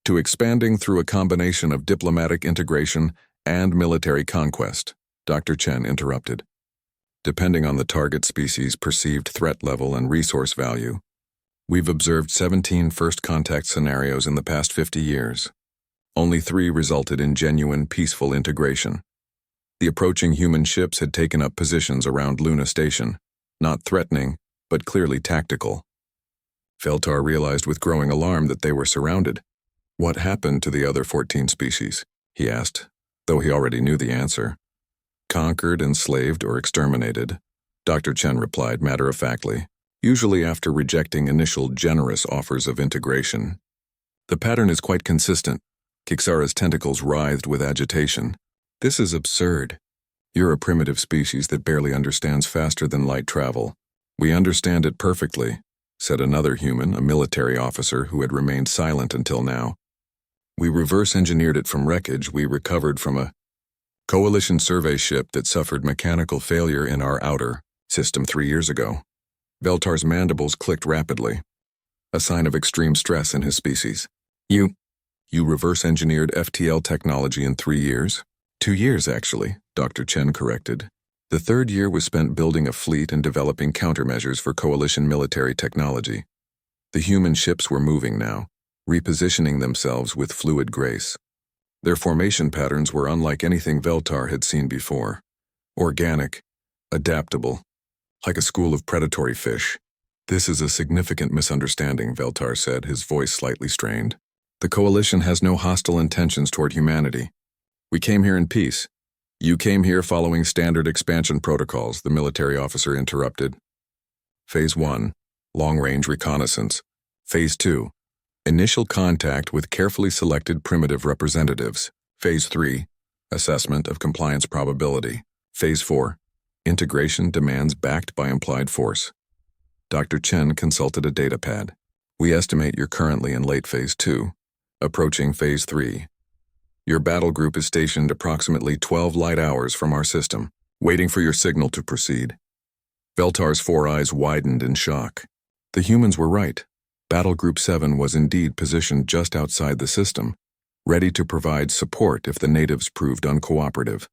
expanding through a combination of diplomatic integration and military conquest, Dr. Chen interrupted. Depending on the target species' perceived threat level and resource value, we've observed 17 first contact scenarios in the past 50 years. Only 3 resulted in genuine, peaceful integration. The approaching human ships had taken up positions around Luna Station, not threatening, but clearly tactical. Veltar realized with growing alarm that they were surrounded. What happened to the other 14 species? He asked, though he already knew the answer. Conquered, enslaved, or exterminated, Dr. Chen replied matter-of-factly, usually after rejecting initial generous offers of integration. The pattern is quite consistent. Kixara's tentacles writhed with agitation. This is absurd. You're a primitive species that barely understands faster than light travel. We understand it perfectly, said another human, a military officer who had remained silent until now. We reverse-engineered it from wreckage we recovered from a Coalition survey ship that suffered mechanical failure in our outer system 3 years ago. Veltar's mandibles clicked rapidly, a sign of extreme stress in his species. You reverse-engineered FTL technology in 3 years? 2 years, actually, Dr. Chen corrected. The 3rd year was spent building a fleet and developing countermeasures for Coalition military technology. The human ships were moving now, repositioning themselves with fluid grace. Their formation patterns were unlike anything Veltar had seen before. Organic, adaptable, like a school of predatory fish. This is a significant misunderstanding, Veltar said, his voice slightly strained. The Coalition has no hostile intentions toward humanity. We came here in peace. You came here following standard expansion protocols, the military officer interrupted. Phase 1, long-range reconnaissance. Phase 2, initial contact with carefully selected primitive representatives. Phase 3, assessment of compliance probability. Phase 4, integration demands backed by implied force. Dr. Chen consulted a datapad. We estimate you're currently in late Phase 2, approaching Phase 3. Your battle group is stationed approximately 12 light hours from our system, waiting for your signal to proceed. Veltar's 4 eyes widened in shock. The humans were right. Battle Group 7 was indeed positioned just outside the system, ready to provide support if the natives proved uncooperative.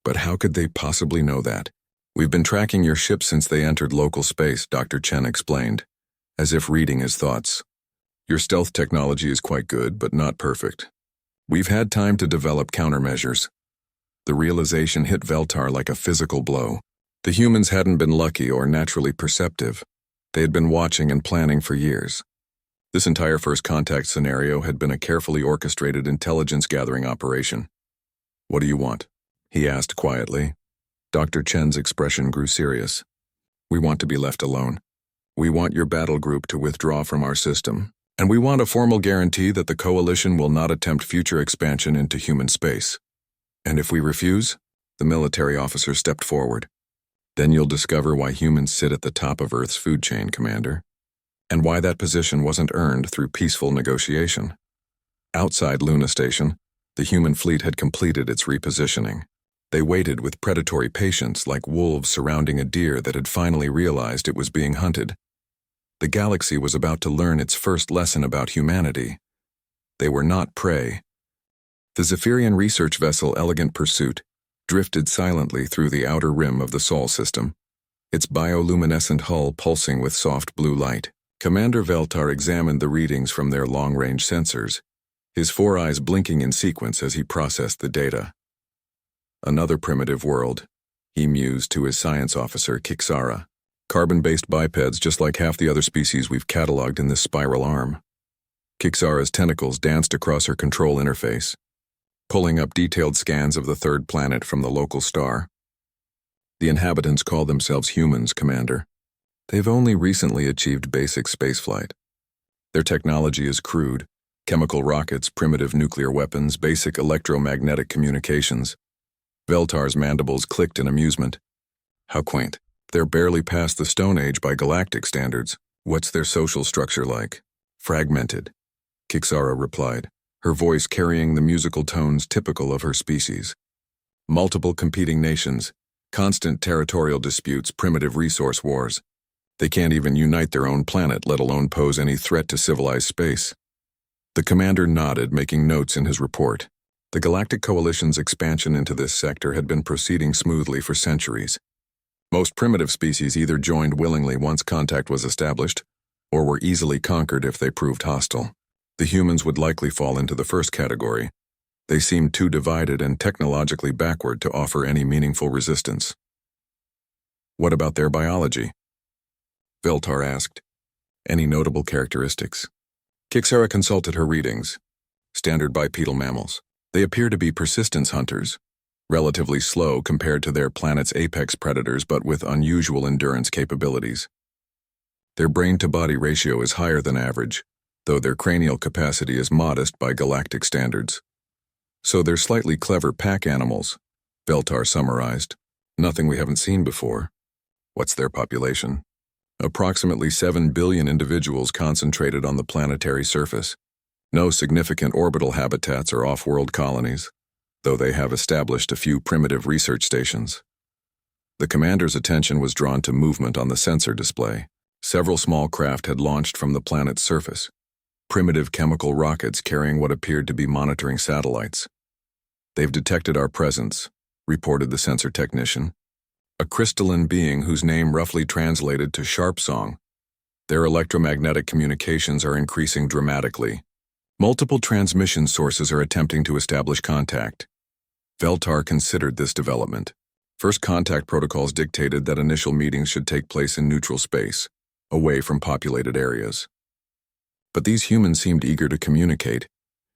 But how could they possibly know that? We've been tracking your ship since they entered local space, Dr. Chen explained, as if reading his thoughts. Your stealth technology is quite good, but not perfect. We've had time to develop countermeasures. The realization hit Veltar like a physical blow. The humans hadn't been lucky or naturally perceptive. They had been watching and planning for years. This entire first contact scenario had been a carefully orchestrated intelligence-gathering operation. What do you want? He asked quietly. Dr. Chen's expression grew serious. We want to be left alone. We want your battle group to withdraw from our system. And we want a formal guarantee that the Coalition will not attempt future expansion into human space. And if we refuse, the military officer stepped forward. Then you'll discover why humans sit at the top of Earth's food chain, Commander, and why that position wasn't earned through peaceful negotiation. Outside Luna Station, the human fleet had completed its repositioning. They waited with predatory patience like wolves surrounding a deer that had finally realized it was being hunted. The galaxy was about to learn its first lesson about humanity. They were not prey. The Zephyrian research vessel Elegant Pursuit drifted silently through the outer rim of the Sol system, its bioluminescent hull pulsing with soft blue light. Commander Veltar examined the readings from their long-range sensors, his 4 eyes blinking in sequence as he processed the data. Another primitive world, he mused to his science officer, Kixara. Carbon-based bipeds just like half the other species we've cataloged in this spiral arm. Kixara's tentacles danced across her control interface, pulling up detailed scans of the 3rd planet from the local star. The inhabitants call themselves humans, Commander. They've only recently achieved basic spaceflight. Their technology is crude: chemical rockets, primitive nuclear weapons, basic electromagnetic communications. Veltar's mandibles clicked in amusement. How quaint. They're barely past the Stone Age by galactic standards. What's their social structure like? Fragmented, Kixara replied, her voice carrying the musical tones typical of her species. Multiple competing nations, constant territorial disputes, primitive resource wars. They can't even unite their own planet, let alone pose any threat to civilized space. The commander nodded, making notes in his report. The Galactic Coalition's expansion into this sector had been proceeding smoothly for centuries. Most primitive species either joined willingly once contact was established, or were easily conquered if they proved hostile. The humans would likely fall into the first category. They seemed too divided and technologically backward to offer any meaningful resistance. What about their biology? Veltar asked. Any notable characteristics? Kixara consulted her readings. Standard bipedal mammals. They appear to be persistence hunters, relatively slow compared to their planet's apex predators, but with unusual endurance capabilities. Their brain-to-body ratio is higher than average, though their cranial capacity is modest by galactic standards. So they're slightly clever pack animals, Veltar summarized. Nothing we haven't seen before. What's their population? Approximately 7 billion individuals concentrated on the planetary surface. No significant orbital habitats or off-world colonies, though they have established a few primitive research stations. The commander's attention was drawn to movement on the sensor display. Several small craft had launched from the planet's surface, primitive chemical rockets carrying what appeared to be monitoring satellites. They've detected our presence, reported the sensor technician. A crystalline being whose name roughly translated to Sharp Song. Their electromagnetic communications are increasing dramatically. Multiple transmission sources are attempting to establish contact. Veltar considered this development. First contact protocols dictated that initial meetings should take place in neutral space, away from populated areas. But these humans seemed eager to communicate,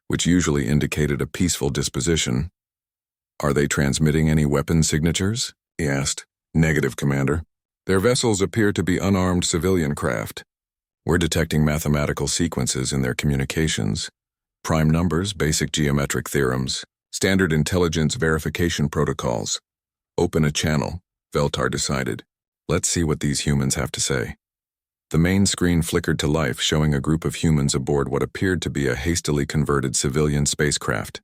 which usually indicated a peaceful disposition. Are they transmitting any weapon signatures? He asked. Negative, Commander. Their vessels appear to be unarmed civilian craft. We're detecting mathematical sequences in their communications. Prime numbers, basic geometric theorems, standard intelligence verification protocols. Open a channel, Veltar decided. Let's see what these humans have to say. The main screen flickered to life, showing a group of humans aboard what appeared to be a hastily converted civilian spacecraft.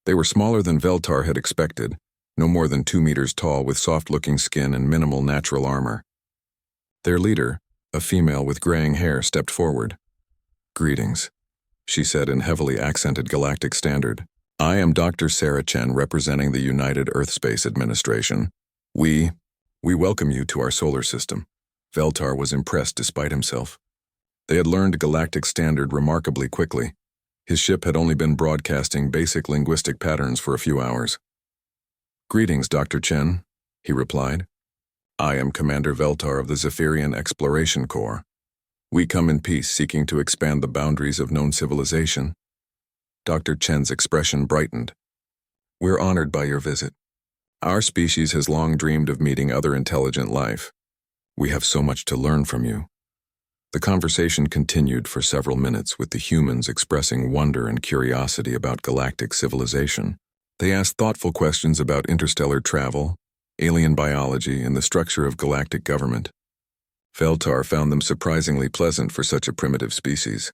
They were smaller than Veltar had expected, no more than 2 meters tall with soft-looking skin and minimal natural armor. Their leader, a female with graying hair, stepped forward. Greetings, she said in heavily accented galactic standard. I am Dr. Sarah Chen, representing the United Earth Space Administration. We welcome you to our solar system. Veltar was impressed despite himself. They had learned galactic standard remarkably quickly. His ship had only been broadcasting basic linguistic patterns for a few hours. Greetings, Dr. Chen, he replied. I am Commander Veltar of the Zephyrian Exploration Corps. We come in peace, seeking to expand the boundaries of known civilization. Dr. Chen's expression brightened. We're honored by your visit. Our species has long dreamed of meeting other intelligent life. We have so much to learn from you. The conversation continued for several minutes, with the humans expressing wonder and curiosity about galactic civilization. They asked thoughtful questions about interstellar travel, alien biology, and the structure of galactic government. Veltar found them surprisingly pleasant for such a primitive species.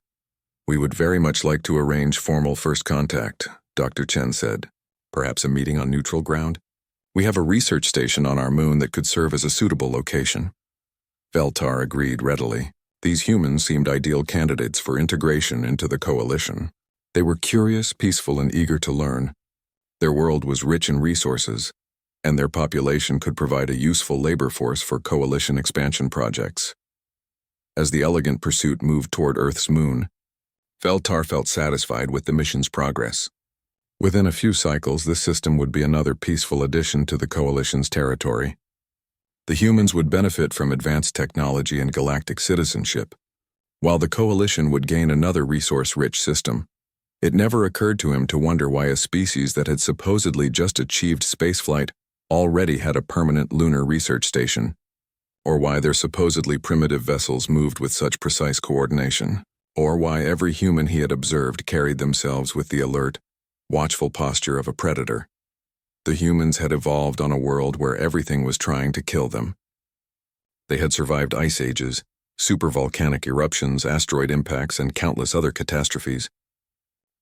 We would very much like to arrange formal first contact, Dr. Chen said. Perhaps a meeting on neutral ground? We have a research station on our moon that could serve as a suitable location. Veltar agreed readily. These humans seemed ideal candidates for integration into the coalition. They were curious, peaceful, and eager to learn. Their world was rich in resources, and their population could provide a useful labor force for coalition expansion projects. As the elegant pursuit moved toward Earth's moon, Veltar felt satisfied with the mission's progress. Within a few cycles, this system would be another peaceful addition to the coalition's territory. The humans would benefit from advanced technology and galactic citizenship, while the coalition would gain another resource-rich system. It never occurred to him to wonder why a species that had supposedly just achieved spaceflight already had a permanent lunar research station. or why their supposedly primitive vessels moved with such precise coordination, or why every human he had observed carried themselves with the alert, watchful posture of a predator. The humans had evolved on a world where everything was trying to kill them. They had survived ice ages, supervolcanic eruptions, asteroid impacts, and countless other catastrophes.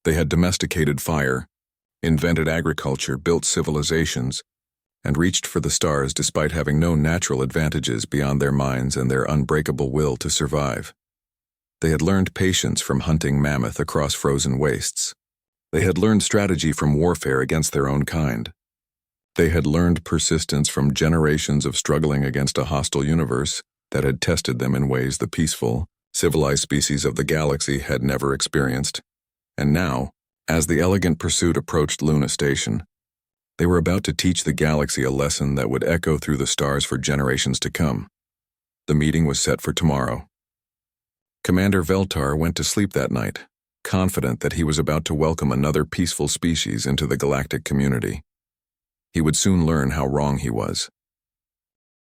They had domesticated fire, invented agriculture, built civilizations, and reached for the stars despite having no natural advantages beyond their minds and their unbreakable will to survive. They had learned patience from hunting mammoth across frozen wastes. They had learned strategy from warfare against their own kind. They had learned persistence from generations of struggling against a hostile universe that had tested them in ways the peaceful, civilized species of the galaxy had never experienced. And now, as the elegant pursuit approached Luna Station, they were about to teach the galaxy a lesson that would echo through the stars for generations to come. The meeting was set for tomorrow. Commander Veltar went to sleep that night, confident that he was about to welcome another peaceful species into the galactic community. He would soon learn how wrong he was.